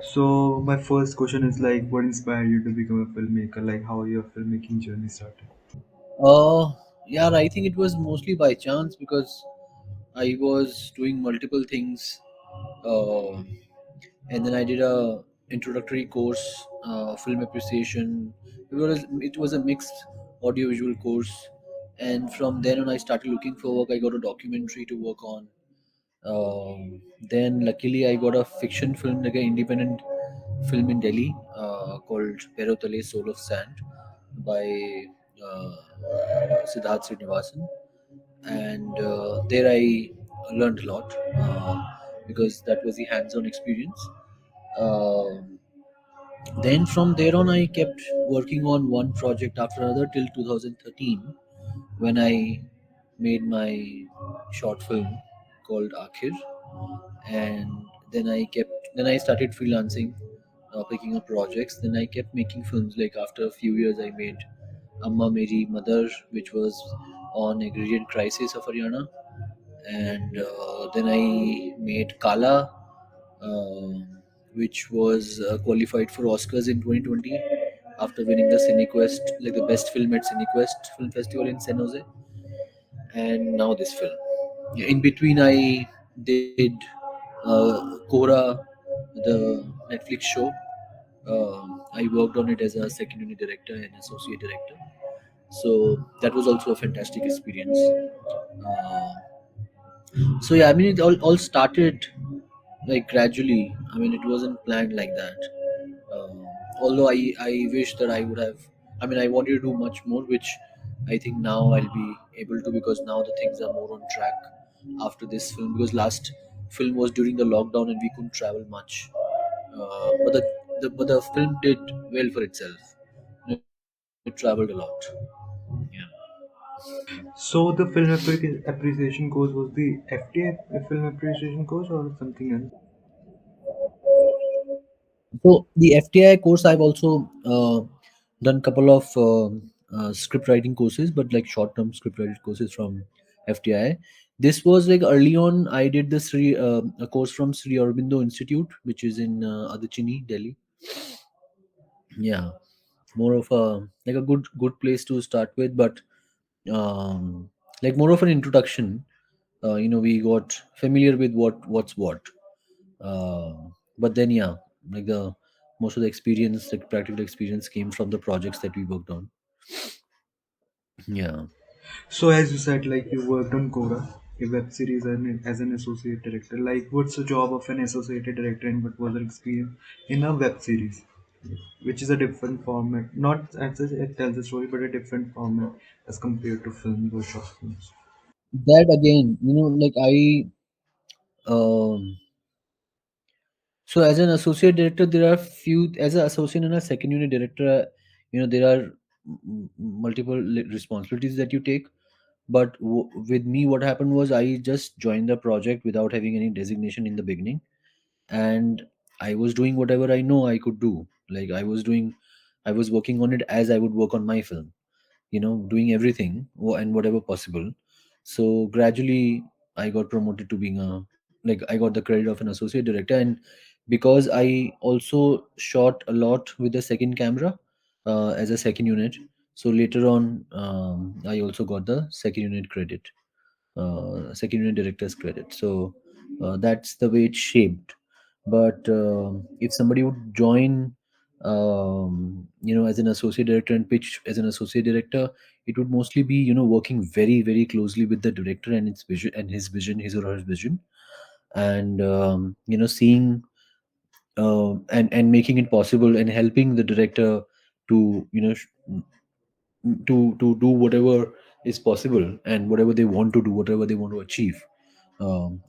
So my first question is like, what inspired you to become a filmmaker? Like, how your filmmaking journey started? Uh, yeah, I think it was mostly by chance because I was doing multiple things, uh, and then I did a introductory course, film appreciation. It was a mixed audiovisual course, and from then on I started looking for work. I got a documentary to work on. Then luckily I got a fiction film, like an independent film in Delhi called Perotale Soul of Sand by uh, Siddharth Srinivasan, and there I learned a lot because that was the hands-on experience. Um then from there on, I kept working on one project after another till 2013, when I made my short film called Akhir, and then I started freelancing, picking up projects. Then I kept making films. Like after a few years, I made Amma Meri Mother, which was on agrarian crisis of Haryana, and then I made Kala, which was qualified for Oscars in 2020 after winning the CineQuest, like the best film at CineQuest Film Festival in San Jose, and now this film. Yeah, in between, I did Kora, the Netflix show. I worked on it as a second unit director and associate director. So that was also a fantastic experience. Uh, so yeah, I mean, it all started like gradually. I mean, it wasn't planned like that. Um, Although I wish that I would have. I mean, I wanted to do much more, which I think now I'll be able to, because now the things are more on track after this film. Because last film was during the lockdown and we couldn't travel much. But the film did well for itself. It traveled a lot. Yeah. So the appreciation course was the FTA film appreciation course or something else? So the FTI course, I've also done couple of script writing courses, but like short term script writing courses from FTI. This was like early on. I did this a course from Sri Aurobindo Institute, which is in Adachini, Delhi. Yeah, more of a like a good place to start with, but like more of an introduction. We got familiar with what's what. Uh, but then yeah, like the most of the experience, like practical experience, came from the projects that we worked on. Yeah. So as you said, like you worked on Cora, a web series, and as an associate director. Like, what's the job of an associate director, and what was your experience in a web series, which is a different format? Not as such it tells a story, but a different format as compared to films or short films. That again, like um so as an associate director, there are few, as an associate and a second unit director, there are multiple responsibilities that you take. But with me, what happened was I just joined the project without having any designation in the beginning, and I was doing whatever I know I could do. Like I was working on it as I would work on my film, doing everything and whatever possible. So gradually I got promoted to being a, like, I got the credit of an associate director. And because I also shot a lot with the second camera, as a second unit, so later on, I also got the second unit credit, second unit director's credit. So that's the way it's shaped. But if somebody would join, as an associate director and pitch as an associate director, it would mostly be, working very, very closely with the director and its vision and his vision, his or her vision, and seeing, and making it possible and helping the director to, to do whatever is possible, and whatever they want to do, whatever they want to achieve,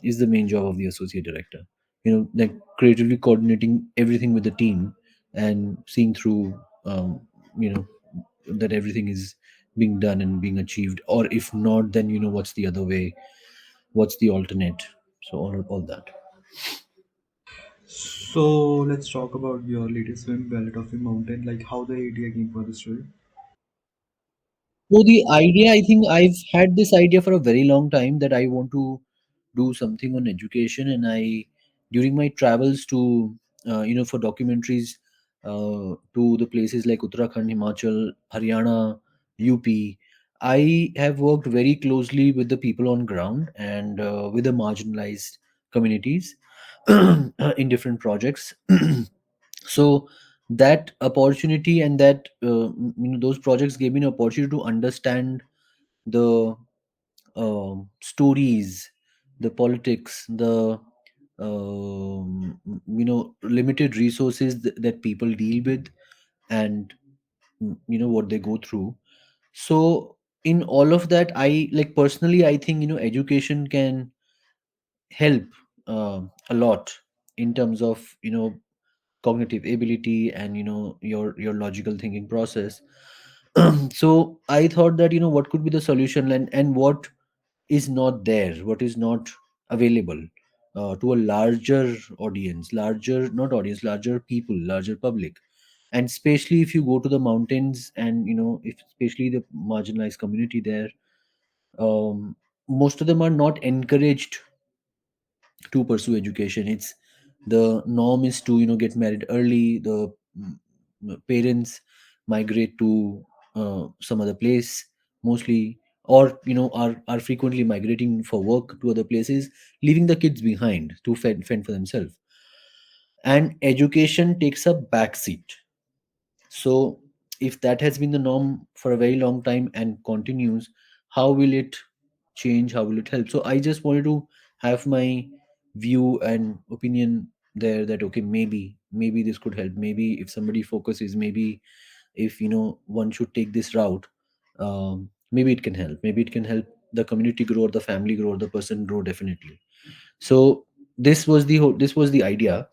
is the main job of the associate director. Like creatively coordinating everything with the team and seeing through, you know that everything is being done and being achieved, or if not, then what's the other way, what's the alternate. So all that. So let's talk about your latest film, Ballad of a Mountain. Like how the idea came for the story. So the idea, I think I've had this idea for a very long time, that I want to do something on education. And I, during my travels to for documentaries to the places like Uttarakhand, Himachal, Haryana, UP. I have worked very closely with the people on ground and with the marginalized communities in different projects. So that opportunity and that those projects gave me an opportunity to understand the stories, the politics, the limited resources that people deal with, and what they go through. So in all of that, I like personally, I think education can help a lot in terms of cognitive ability and your logical thinking process. So I thought that what could be the solution, and what is not there, what is not available to a larger audience, larger not audience, larger people, larger public. And especially if you go to the mountains, and if especially the marginalized community there, most of them are not encouraged to pursue education. It's the norm is to get married early. The parents migrate to some other place mostly, or are frequently migrating for work to other places, leaving the kids behind to fend for themselves, and education takes a back seat. So if that has been the norm for a very long time and continues, how will it change? How will it help? So I just wanted to have my view and opinion there, that okay, maybe this could help. Maybe if somebody focuses, maybe if one should take this route, maybe it can help. Maybe it can help the community grow, or the family grow, or the person grow, definitely. So this was the idea.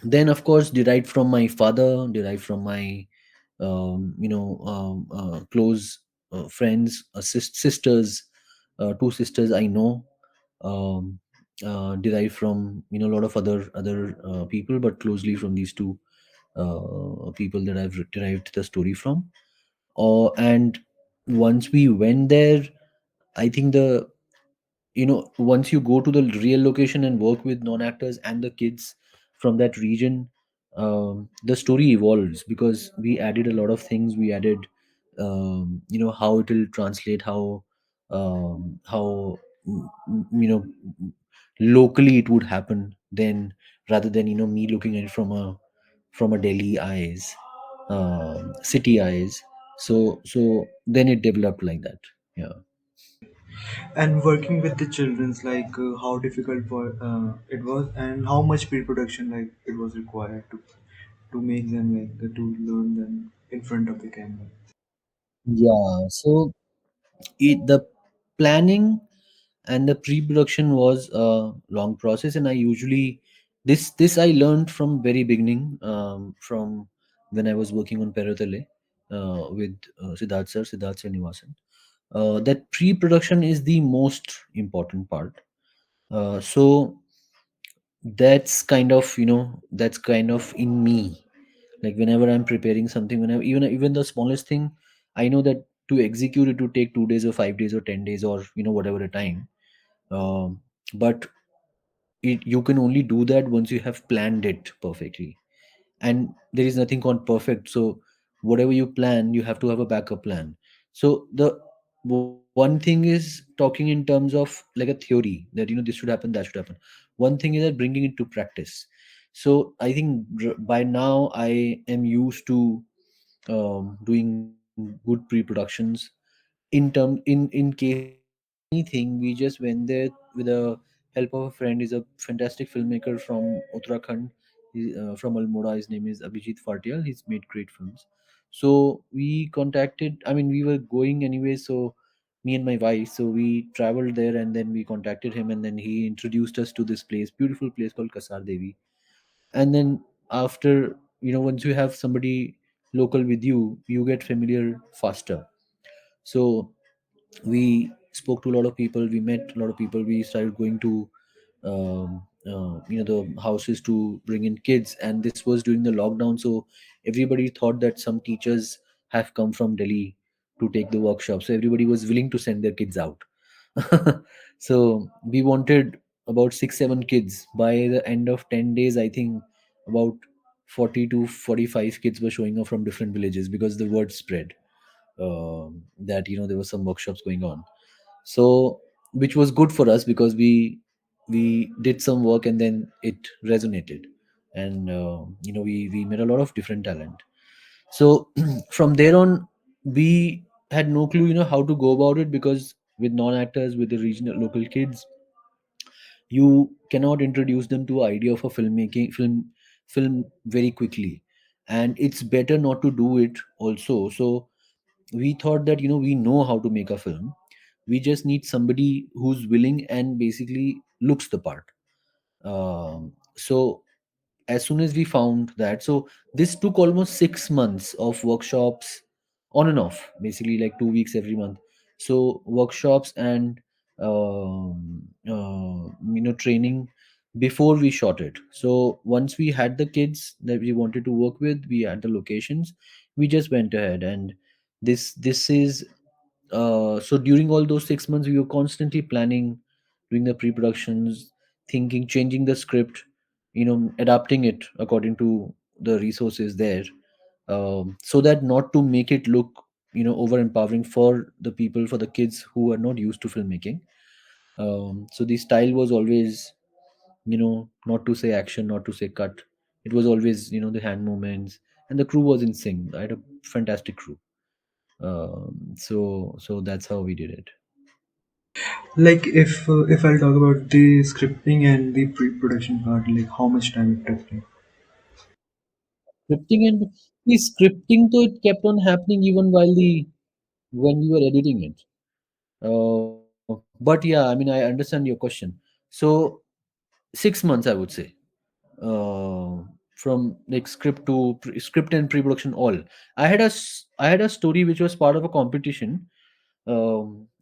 Then of course, derived from my father, derived from my close friends, sisters, two sisters I know, um, derived from a lot of other people, but closely from these two people that I've derived the story from. And once we went there, I think the once you go to the real location and work with non-actors and the kids from that region, the story evolves, because we added a lot of things. We added how it will translate, how locally it would happen, then rather than me looking at it from a Delhi eyes, city eyes. So then it developed like that. Yeah. And working with the children's, like how difficult for it was, and how much pre-production like it was required to make them like to learn them in front of the camera. Yeah, so the planning and the pre-production was a long process, and I usually this I learned from very beginning, from when I was working on Peratale with Siddharth Srinivasan. That pre-production is the most important part. So that's kind of in me. Like whenever I'm preparing something, whenever even the smallest thing, I know that to execute it to take 2 days or 5 days or 10 days, or whatever the time. But you can only do that once you have planned it perfectly, and there is nothing called perfect. So whatever you plan, you have to have a backup plan. So the one thing is talking in terms of like a theory, that this should happen, that should happen. One thing is that bringing it to practice. So I think by now I am used to doing good pre-productions. In case of anything, we just went there with the help of a friend. He's a fantastic filmmaker from Uttarakhand. From Almora. His name is Abhijit Fartial. He's made great films. So we contacted. I mean, we were going anyway. So me and my wife. So we traveled there, and then we contacted him, and then he introduced us to this place, beautiful place called Kasar Devi. And then after once you have somebody local with you, you get familiar faster. So we spoke to a lot of people, we met a lot of people, we started going to the houses to bring in kids. And this was during the lockdown, so everybody thought that some teachers have come from Delhi to take the workshop, so everybody was willing to send their kids out. So we wanted about 6 7 kids. By the end of 10 days, I think about 40 to 45 kids were showing up from different villages because the word spread, that there were some workshops going on. So which was good for us because we did some work and then it resonated, and we met a lot of different talent. So from there on, we had no clue how to go about it, because with non-actors, with the regional local kids, you cannot introduce them to idea of a film very quickly, and it's better not to do it also. So we thought that we know how to make a film. We just need somebody who's willing and basically looks the part. So as soon as we found that, so this took almost 6 months of workshops, on and off, basically like 2 weeks every month. So workshops and training before we shot it. So once we had the kids that we wanted to work with, we had the locations, we just went ahead. And this is so during all those 6 months, we were constantly planning, doing the pre-productions, thinking, changing the script, adapting it according to the resources there, so that not to make it look, over empowering for the people, for the kids who are not used to filmmaking. So the style was always, not to say action, not to say cut. It was always, the hand movements, and the crew was in sync. I had a fantastic crew. So that's how we did it. Like if I'll talk about the scripting and the pre-production part, like how much time it took. Like, Scripting, and the scripting, though, it kept on happening even while the when we were editing it. But yeah, I mean, I understand your question. So 6 months, I would say, uh, from like script and pre-production all. I had a story which was part of a competition,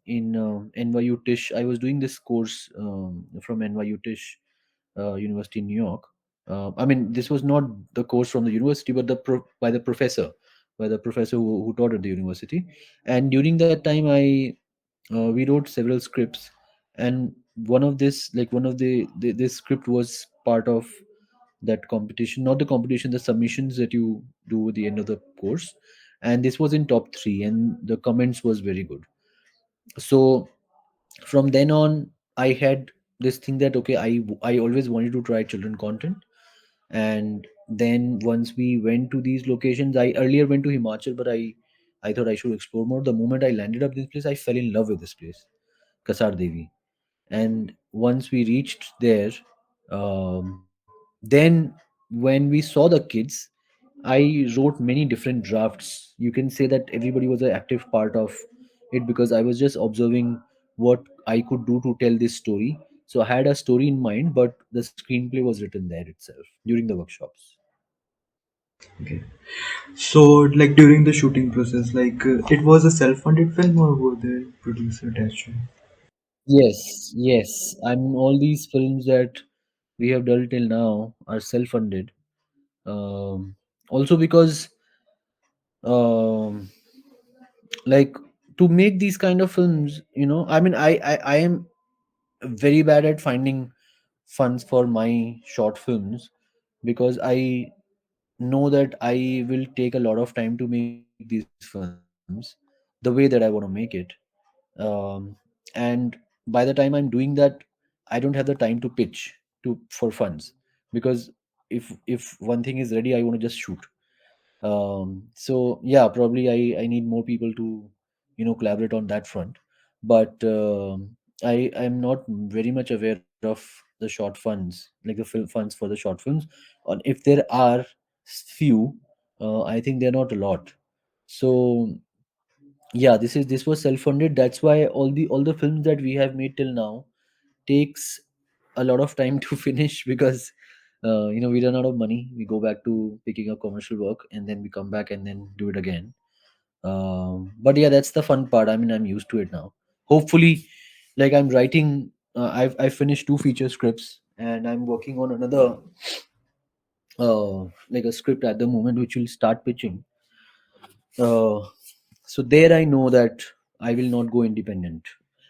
in NYU Tisch. I was doing this course from NYU Tisch University in New York. I mean, this was not the course from the university, but by the professor who taught at the university. And during that time, we wrote several scripts, and one of this script was part of that competition, not the competition, the submissions that you do at the end of the course. And this was in top three, and the comments was very good. So from then on, I had this thing that, okay, I always wanted to try children content. And then once we went to these locations, I earlier went to Himachal, but I thought I should explore more. The moment I landed up this place, I fell in love with this place, Kasar Devi. And once we reached there, then when we saw the kids, I wrote many different drafts. You can say that everybody was an active part of it, because I was just observing what I could do to tell this story. So I had a story in mind, but the screenplay was written there itself during the workshops. okay. So like during the shooting process, like it was a self-funded film or were there producer attached to it? Yes, yes. I mean, all these films that we have done till now are self-funded. Also because, um, like, to make these kind of films, I mean, I am very bad at finding funds for my short films, because I know that I will take a lot of time to make these films the way that I want to make it. And by the time I'm doing that, I don't have the time to pitch to for funds, because if one thing is ready, I want to just shoot. So yeah, probably I need more people to collaborate on that front. But I'm not very much aware of the short funds, like the film funds for the short films. And if there are few, I think they're not a lot. So yeah, this was self funded. That's why all the films that we have made till now takes a lot of time to finish, because we run out of money, we go back to picking up commercial work, and then we come back and then do it again. But yeah, that's the fun part. I mean, I'm used to it now. Hopefully, like, I'm writing, I've finished two feature scripts, and I'm working on another, like a script at the moment, which will start pitching. uh, so there I know that I will not go independent.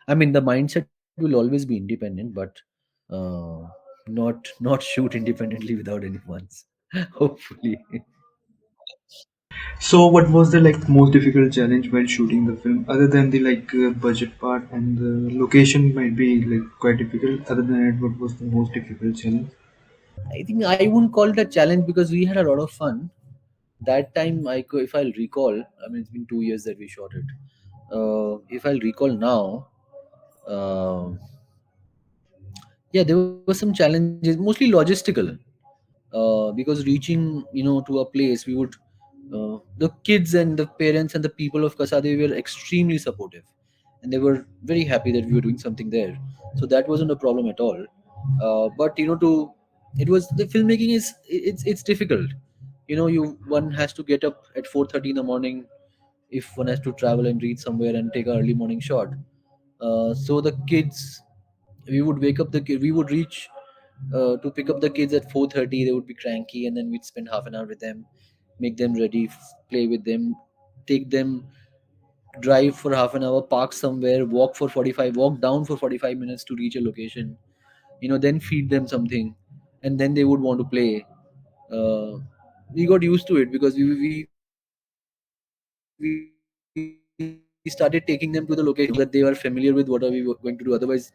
I mean, the mindset will always be independent, but uh, not shoot independently without any funds. Hopefully. So, what was the like most difficult challenge while shooting the film, other than the budget part and the location might be like quite difficult. Other than that, what was the most difficult challenge? I think I wouldn't call it a challenge because we had a lot of fun. That time, if I'll recall, I mean, it's been 2 years that we shot it. If I'll recall now, uh, yeah, there were some challenges, mostly logistical. Because reaching, to a place, we would, the kids and the parents and the people of Kasa, they were extremely supportive, and they were very happy that we were doing something there. So that wasn't a problem at all. But to it was the filmmaking is it's difficult. You one has to get up at 4:30 in the morning if one has to travel and reach somewhere and take an early morning shot. So the kids, we would wake up the kid, we would reach to pick up the kids at 4:30. They would be cranky, and then we'd spend half an hour with them, make them ready, play with them, take them, drive for half an hour, park somewhere, walk down for 45 minutes to reach a location, then feed them something, and then they would want to play. uh, we got used to it because we started taking them to the location so that they were familiar with what are we going to do. Otherwise,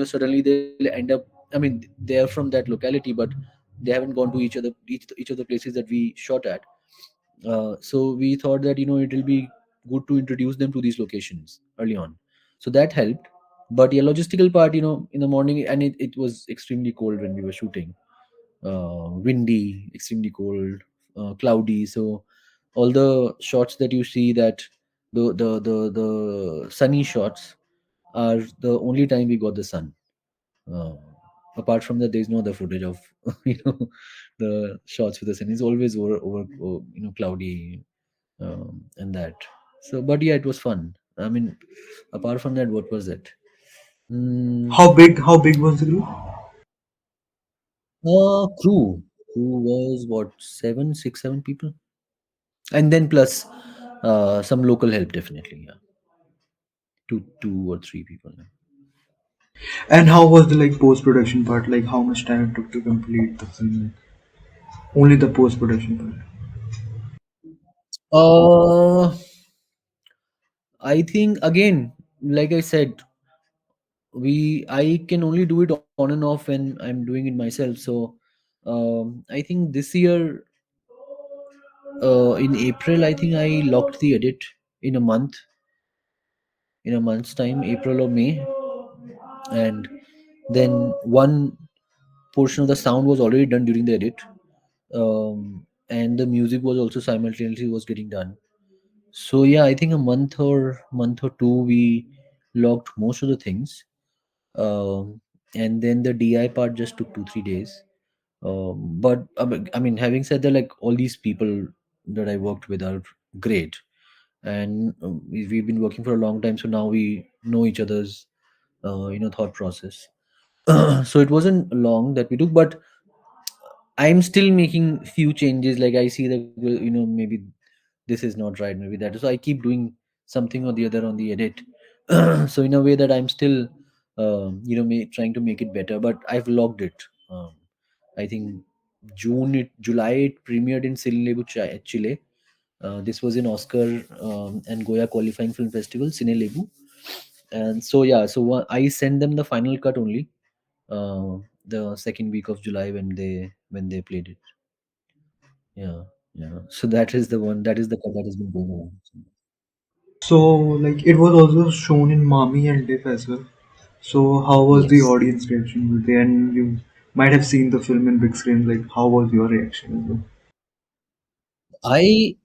suddenly they'll end up, I mean, they are from that locality, but they haven't gone to each of the places that we shot at. So we thought that it'll be good to introduce them to these locations early on. So that helped. But yeah, logistical part, in the morning, and it was extremely cold when we were shooting. Windy, extremely cold, cloudy. So all the shots that you see, that the sunny shots are the only time we got the sun. Uh, Apart from that, there is no other footage of the shots with the sun. It's always over cloudy, and that. So, but yeah, it was fun. I mean, apart from that, what was it? Mm, How big was the group? crew was what, seven, six, seven people, and then plus some local help, definitely. Yeah, two or three people. Yeah. And how was the like post production part? Like how much time it took to complete the film? Only the post production part. Uh, I think again, like I said, I can only do it on and off when I'm doing it myself. So, I think this year, in April, I think I locked the edit in a month, in a month's time, April or May, and then one portion of the sound was already done during the edit, and the music was also simultaneously was getting done. So yeah, I think a month or two we logged most of the things, and then the DI part just took 2-3 days. But I mean, having said that, like all these people that I worked with are great, and we've been working for a long time, so now we know each other's thought process. So it wasn't long that we took, but I'm still making few changes. Like I see that, well, maybe this is not right, maybe that. So I keep doing something or the other on the edit. So in a way that I'm still, trying to make it better. But I've logged it. I think July it premiered in Lebu, Chile. This was in Oscar and Goya qualifying film festival, Cine Lebu. And so yeah, so I sent them the final cut only the second week of July when they played it. Yeah, yeah. So that is the one. That is the cut that has been going on. So like it was also shown in Mami and Diff as well. So how was the Yes, audience reaction with it? And you might have seen the film in big screen. Like how was your reaction as well? I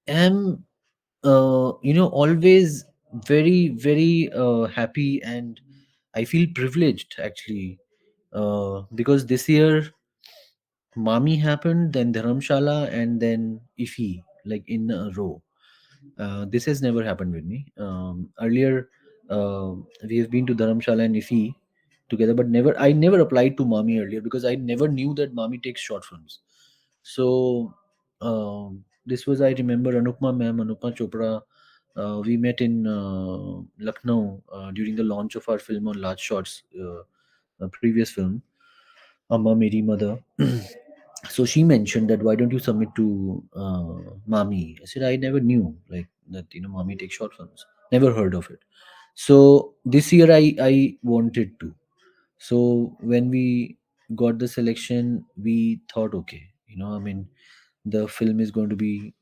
am. Always very very happy, and I feel privileged actually, because this year Mami happened, then Dharamshala, and then Ifi, like in a row. This has never happened with me. Earlier, we have been to Dharamshala and Ifi together, but I never applied to Mami earlier because I never knew that Mami takes short films. So, this was, I remember, Anupma Chopra. We met in Lucknow during the launch of our film on large shots, a previous film, Amma Meri Mother. So she mentioned that, why don't you submit to Mami? I said, I never knew like that, Mami takes short films. Never heard of it. So this year I wanted to. So when we got the selection, we thought, okay, I mean, the film is going to be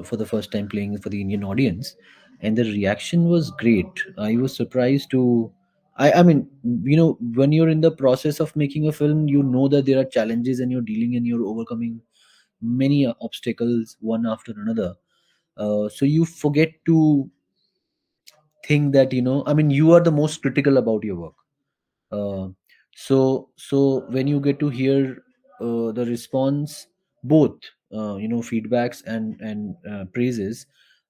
for the first time playing for the Indian audience, and the reaction was great. I was surprised to. I mean, when you're in the process of making a film, you know that there are challenges and you're dealing and you're overcoming many obstacles one after another. So you forget to think that, I mean, you are the most critical about your work. Uh, so so when you get to hear the response, both feedbacks and praises,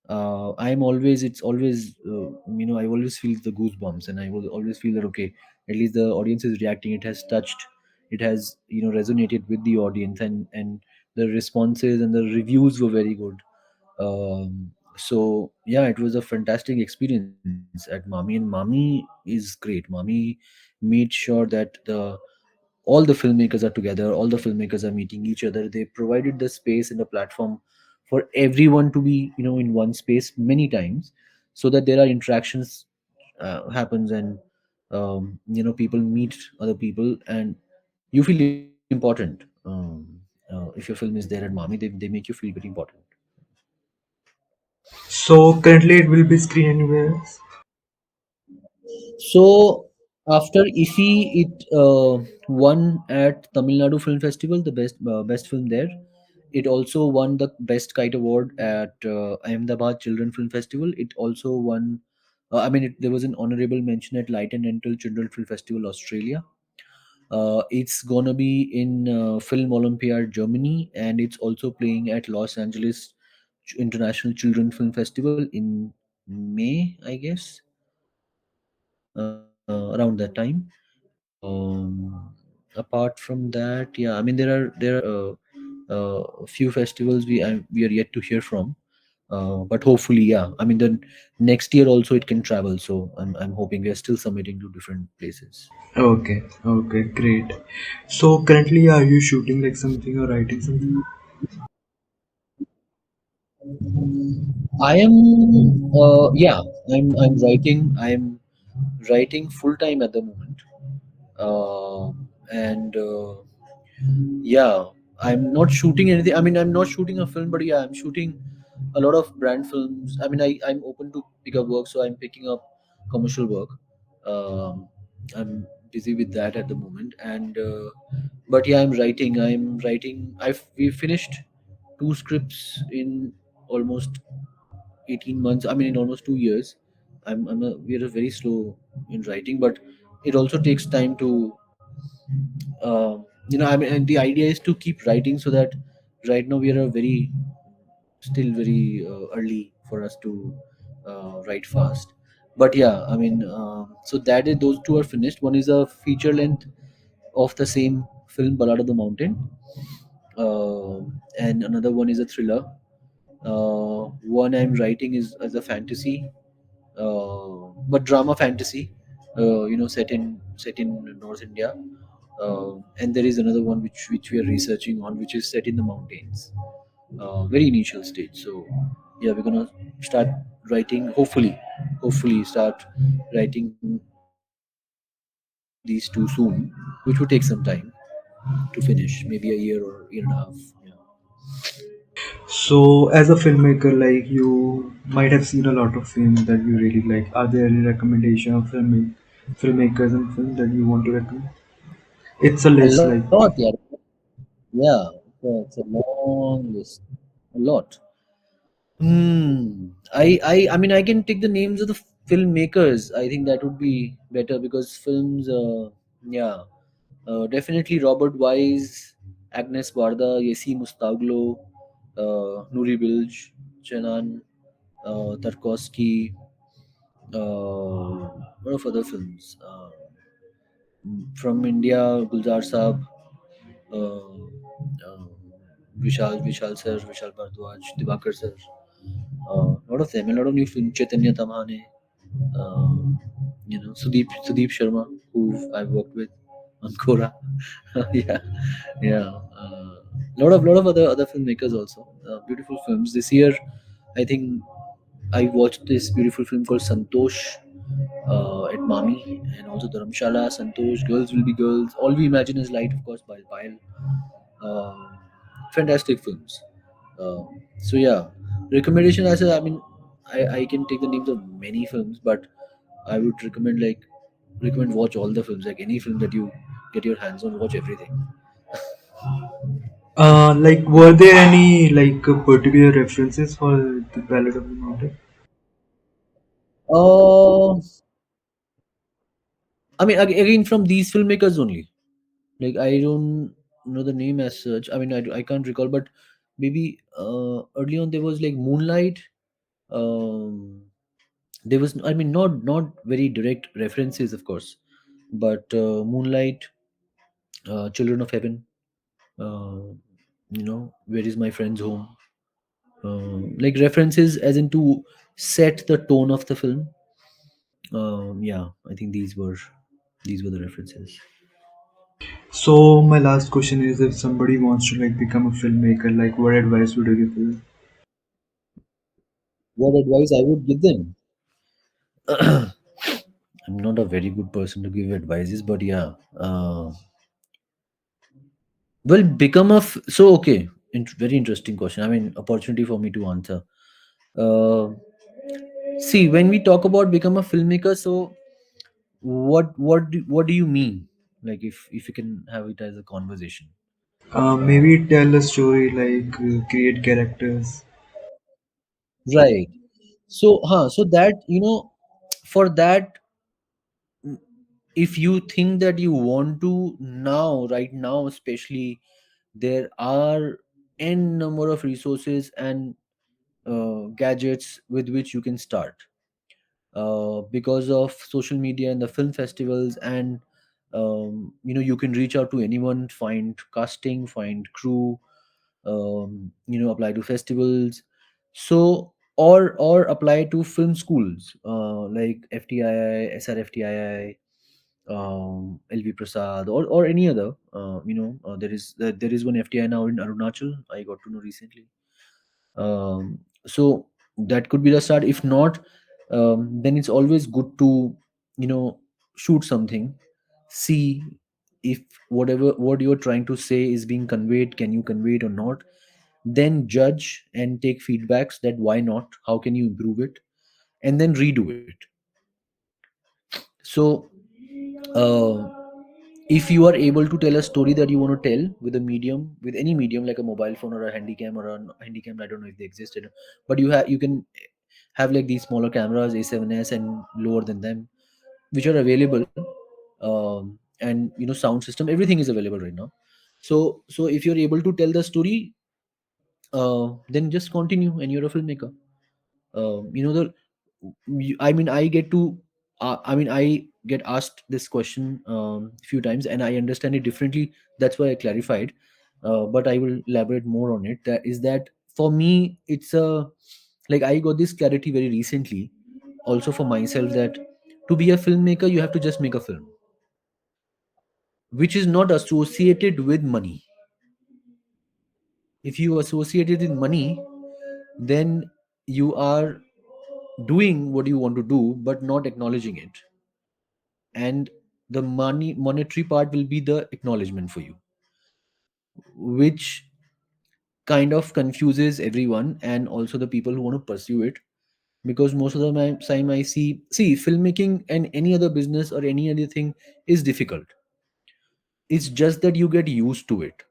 I'm always it's always I always feel the goosebumps, and I will always feel that, okay, at least the audience is reacting, it has touched, it has resonated with the audience, and the responses and the reviews were very good. So yeah, it was a fantastic experience at Mami, and Mami is great. Mami made sure that all the filmmakers are together, all the filmmakers are meeting each other. They provided the space and the platform for everyone to be in one space many times, so that there are interactions happens, and people meet other people, and you feel important. If your film is there at Mami, they make you feel very important. So currently it will be screened anywhere. So after IFFI, it won at Tamil Nadu Film Festival, the best film there. It also won the Best Kite Award at Ahmedabad Children Film Festival. It also won. There was an honorable mention at Light and Dental Children Film Festival, Australia. It's gonna be in Film Olympiad, Germany, and it's also playing at Los Angeles International Children Film Festival in May, I guess, around that time. Apart from that, yeah, I mean, there are a few festivals we are yet to hear from, but hopefully, yeah, I mean, then next year also it can travel. So I'm hoping we are still submitting to different places. Okay, okay, great. So currently, are you shooting like something or writing something? I am, yeah, I'm writing. I'm writing full time at the moment, and yeah, I'm not shooting anything. I mean, I'm not shooting a film, but yeah, I'm shooting a lot of brand films. I mean, I'm open to pick up work, so I'm picking up commercial work. I'm busy with that at the moment, and but yeah, I'm writing. We finished two scripts in almost 18 months. I mean, in almost 2 years. We're very slow in writing, but it also takes time to I mean, and the idea is to keep writing, so that right now we are a very still very early for us to write fast. But yeah, I mean, so that is, those two are finished. One is a feature length of the same film, Ballad of the Mountain, uh, and another one is a thriller. One I'm writing is as a fantasy, but drama fantasy, set in North India. And there is another one which we are researching on, which is set in the mountains. Very initial stage. So yeah, we're gonna start writing. Hopefully, start writing these two soon, which would take some time to finish, maybe a year or year and a half. Yeah. So as a filmmaker, like you might have seen a lot of films that you really like. Are there any recommendation of filmmakers and film that you want to recommend? It's a A list, lot, like yeah. Yeah, it's a long list. A lot. I mean, I can take the names of the filmmakers. I think that would be better, because films. Yeah, definitely Robert Wise, Agnes Varda, Yesi Mustaglo, Nuri Bilge, Chenan, Tarkovsky. What of other films? From India, Gulzar Saab, uh, Vishal sir, Vishal Bhardwaj, Diwakar sir. A lot of them, a lot of new film, Chaitanya Tamhane, Sudeep Sharma, who I've worked with on Kora. Yeah, yeah. Lot of other filmmakers also, beautiful films this year. I think I watched this beautiful film called Santosh at Mami, and also Dharamshala, Santosh, Girls Will Be Girls, All We Imagine Is Light, of course, by Payal. Fantastic films. Uh, so yeah, recommendation as I mean, I can take the names of many films, but I would recommend watch all the films. Like any film that you get your hands on, watch everything. Like, were there any like particular references for the Ballad of the Mountain? Uh, I mean, again from these filmmakers only. Like I don't know the name as such. I mean, I can't recall, but maybe early on there was like Moonlight. Um, there was, I mean, not very direct references, of course, but Moonlight, Children of Heaven. Where is my friend's home? Like references as in to set the tone of the film. Yeah, I think these were the references. So my last question is, if somebody wants to like become a filmmaker, like what advice would you give to them? What advice I would give them? I'm not a very good person to give advices, but yeah. Well, become a so okay. Very interesting question. I mean, opportunity for me to answer. Uh, See, when we talk about become a filmmaker, so what do you mean? Like, if you can have it as a conversation, Maybe tell a story, like create characters. right? So that for that, if you think that you want to now, right now, especially, there are n number of resources and gadgets with which you can start because of social media and the film festivals, and you can reach out to anyone, find casting, find crew, apply to festivals, so or apply to film schools like FTII, SRFTII, LV Prasad, or any other. There is one FTI now in Arunachal. I got to know recently. So that could be the start. If not, then it's always good to you know shoot something, see if whatever what you're trying to say is being conveyed, can you convey it or not, then judge and take feedbacks that why not, how can you improve it, and then redo it. So if you are able to tell a story that you want to tell with a medium, with any medium like a mobile phone or a handycam or a handycam, I don't know if they existed, but you can have like these smaller cameras, A7S and lower than them, which are available, and sound system, everything is available right now. So if you're able to tell the story, then just continue and you're a filmmaker. The I mean I get asked this question few times and I understand it differently. That's why I clarified, but I will elaborate more on it. That is that for me it's a like I got this clarity very recently also for myself, that to be a filmmaker you have to just make a film which is not associated with money. If you associate it with money, then you are doing what you want to do but not acknowledging it, and the monetary part will be the acknowledgement for you, which kind of confuses everyone and also the people who want to pursue it, because most of the time I see filmmaking and any other business or any other thing is difficult. It's just that you get used to it.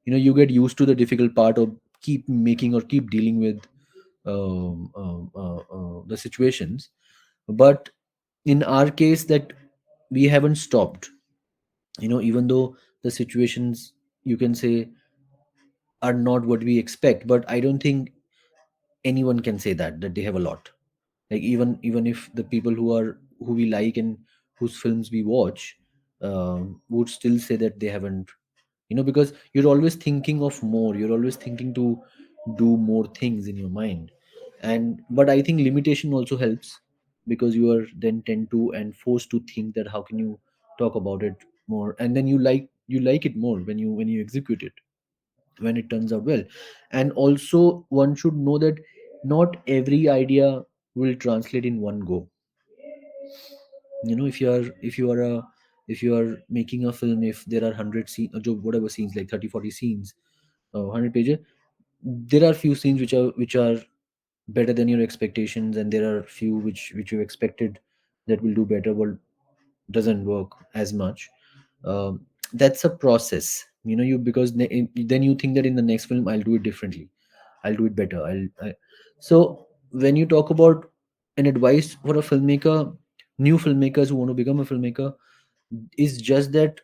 You get used to the difficult part of keep making or keep dealing with the situations. But in our case, that we haven't stopped, even though the situations, you can say, are not what we expect, but I don't think anyone can say that they have a lot. Like even if the people who we like and whose films we watch would still say that they haven't, because you're always thinking of more, you're always thinking to do more things in your mind. And but I think limitation also helps, because you are then tend to and forced to think that how can you talk about it more, and then you like you like it more when you execute it, when it turns out well. And also one should know that not every idea will translate in one go. You know, if you are making a film, if there are 100 scenes, whatever scenes, like 30 40 scenes, 100 pages, there are few scenes which are better than your expectations, and there are few which you expected that will do better but doesn't work as much. That's a process, you know. You because then you think that in the next film I'll do it differently, I'll do it better. So when you talk about an advice for a filmmaker, new filmmakers who want to become a filmmaker, is just that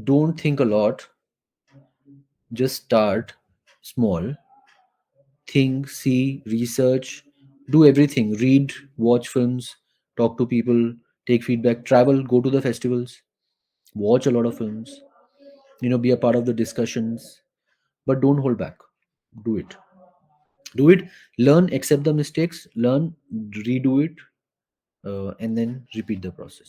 don't think a lot, just start small, think, see, research, do everything, read, watch films, talk to people, take feedback, travel, go to the festivals, watch a lot of films, you know, be a part of the discussions, but don't hold back. Do it. Do it. Learn, accept the mistakes, learn, redo it, and then repeat the process.